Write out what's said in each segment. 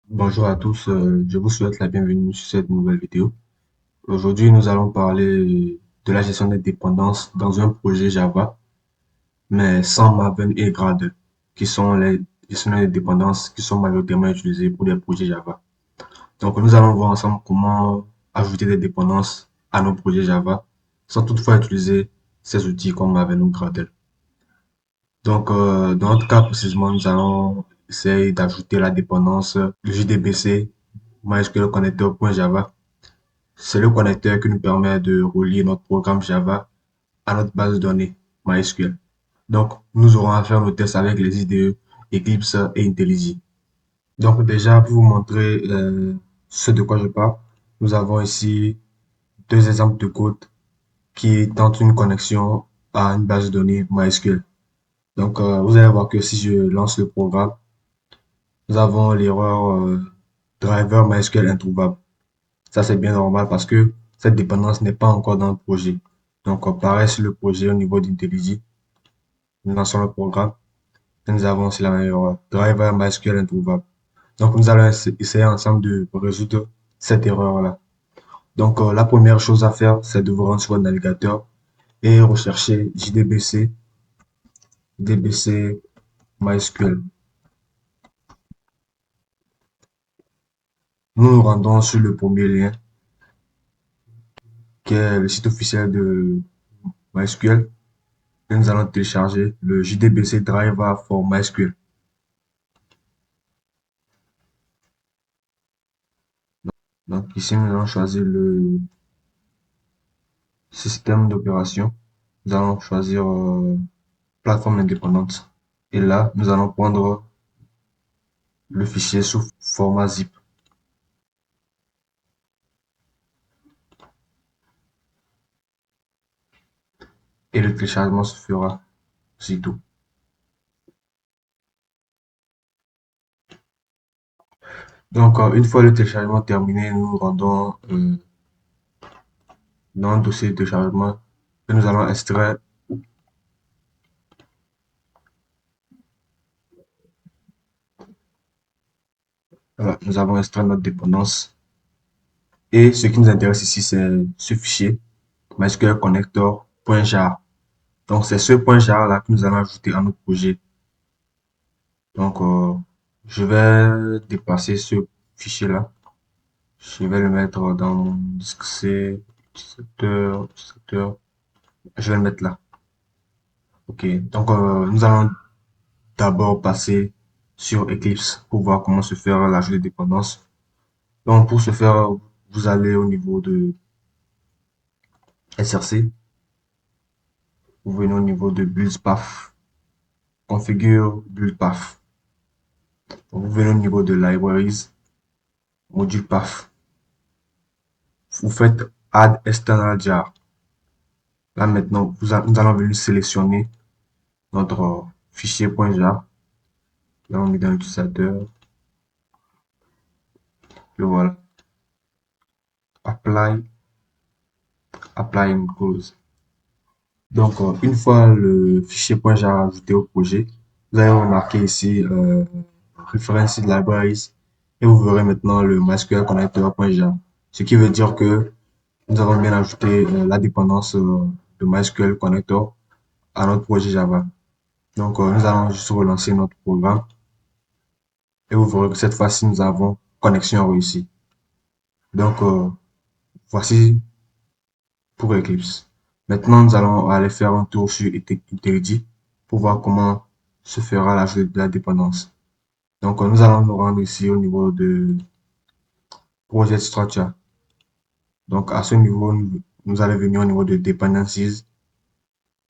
Bonjour à tous, je vous souhaite la bienvenue sur cette nouvelle vidéo. Aujourd'hui, nous allons parler de la gestion des dépendances dans un projet Java, mais sans Maven et Gradle, qui sont les gestionnaires de dépendances qui sont majoritairement utilisés pour des projets Java. Donc, nous allons voir ensemble comment ajouter des dépendances à nos projets Java sans toutefois utiliser ces outils comme Maven ou Gradle. Donc, dans notre cas précisément, nous allons essayer d'ajouter la dépendance JDBC MySQL Connector.java. C'est le connecteur qui nous permet de relier notre programme Java à notre base de données MySQL. Donc, nous aurons à faire nos tests avec les IDE, Eclipse et IntelliJ. Donc, déjà, pour vous montrer ce de quoi je parle, nous avons ici deux exemples de code qui tentent une connexion à une base de données MySQL. Donc, vous allez voir que si je lance le programme, nous avons l'erreur driver MySQL introuvable. Ça, c'est bien normal parce que cette dépendance n'est pas encore dans le projet. Donc, on paraît sur le projet au niveau d'IntelliJ. Nous lançons le programme et nous avons aussi la même erreur. Driver MySQL introuvable. Donc, nous allons essayer ensemble de résoudre cette erreur-là. Donc, la première chose à faire, c'est de vous rendre sur votre navigateur et rechercher JDBC, DBC, MySQL. Nous nous rendons sur le premier lien, qui est le site officiel de MySQL, et nous allons télécharger le JDBC Driver for MySQL. Donc ici, nous allons choisir le système d'opération. Nous allons choisir plateforme indépendante. Et là, nous allons prendre le fichier sous format zip. Et le téléchargement se fera aussitôt. Donc, une fois le téléchargement terminé, nous nous rendons dans le dossier de téléchargement et nous allons extraire. Voilà, nous avons extrait notre dépendance. Et ce qui nous intéresse ici, c'est ce fichier MySQL Connector.jar. Donc, c'est ce point jar là que nous allons ajouter à notre projet. Donc, je vais déplacer ce fichier-là. Je vais le mettre dans mon disque C, secteur, secteur. Je vais le mettre là. OK. Donc, nous allons d'abord passer sur Eclipse pour voir comment se faire l'ajout de dépendance. Donc, pour ce faire, vous allez au niveau de SRC. Vous venez au niveau de Build Path. Configure Build Path. Donc, vous venez au niveau de Libraries, Module Path. Vous faites Add External Jar. Là maintenant, nous allons venir sélectionner notre fichier .jar. Là, on met dans l'utilisateur. Le voilà. Apply, Apply and Close. Donc, une fois le fichier .jar ajouté au projet, vous allez remarquer ici Reference Libraries et vous verrez maintenant le MySQL Connector.jar. Ce qui veut dire que nous avons bien ajouté la dépendance de MySQL Connector à notre projet Java. Donc, nous allons juste relancer notre programme et vous verrez que cette fois-ci, nous avons connexion réussie. Donc, voici pour Eclipse. Maintenant, nous allons aller faire un tour sur IntelliJ pour voir comment se fera l'ajout de la dépendance. Donc, nous allons nous rendre ici au niveau de Project Structure. Donc, à ce niveau, nous allons venir au niveau de Dependencies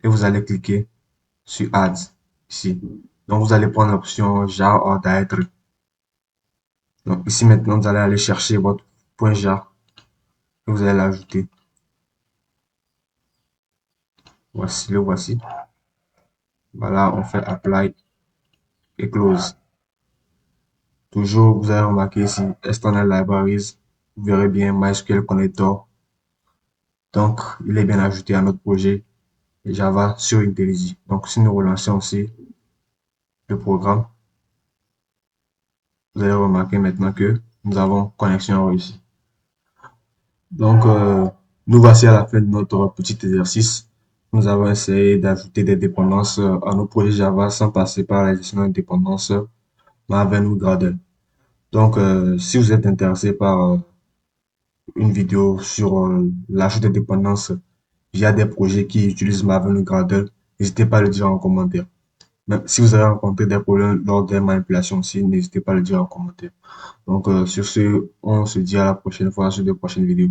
et vous allez cliquer sur Add ici. Donc, vous allez prendre l'option jar or directory. Donc, ici maintenant, vous allez aller chercher votre .jar et vous allez l'ajouter. Voici, le voici. Voilà, on fait Apply et Close. Toujours, vous allez remarquer ici, External Libraries. Vous verrez bien MySQL Connector. Donc, il est bien ajouté à notre projet Java sur IntelliJ. Donc, si nous relançons aussi le programme, Vous allez remarquer maintenant que nous avons connexion réussie. Donc, nous voici à la fin de notre petit exercice. Nous avons essayé d'ajouter des dépendances à nos projets Java sans passer par la gestion de dépendances Maven ou Gradle. Donc, si vous êtes intéressé par une vidéo sur l'ajout des dépendances via des projets qui utilisent Maven ou Gradle, n'hésitez pas à le dire en commentaire. Même si vous avez rencontré des problèmes lors des manipulations aussi, n'hésitez pas à le dire en commentaire. Donc, sur ce, on se dit à la prochaine fois sur de prochaines vidéos.